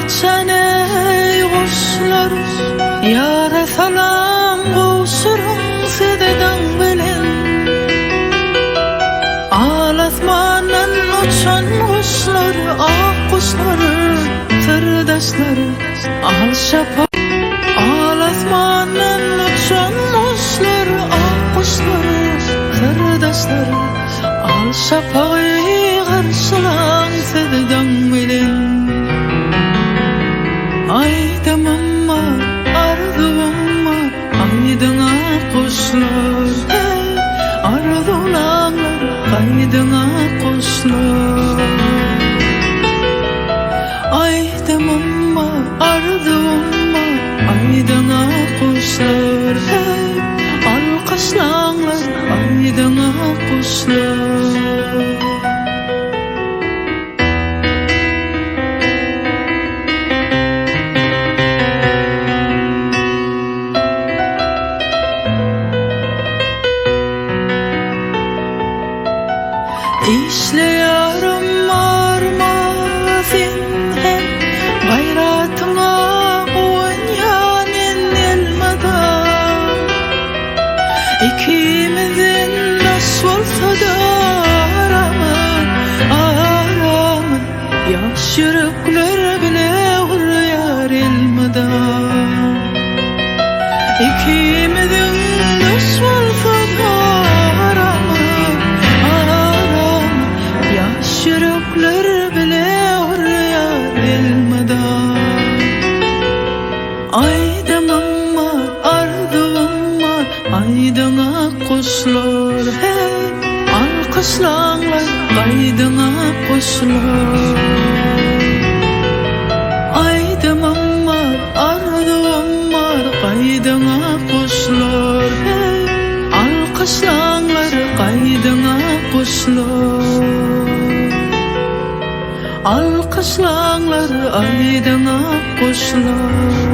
açan ey kuşlar, yara salam kuşurun sededen bilen. Alasmanan uçan kuşlar, ak kuşlar, sırdaşlar, al şafak. Alasmanan uçan kuşlar, ak kuşlar, sırdaşlar, al şafağı karşılan sededen bilen. Aydamam var, arzum var, aydına kuşlar, arzular, aydına kuşlar. Aydamam var, arzum var, aydına kuşlar, alkışlar, aydına kuşlar. İşleyerim armazin hem gayratıma oynayan elmada. İkimizin nasıl olsa da aramın yaş yürekler bile vuruyor elmada. İkimizin nasıl olsa da yürekler bile vuruyor elmada. Aydamam var, arzum var, aydına kuşlar, alkışlar, aydına kuşlar. Aydamam var, arzum var, aydına kuşlar, alkışlar, aydına kuşlar. Alkışlar, aydına kuşlar.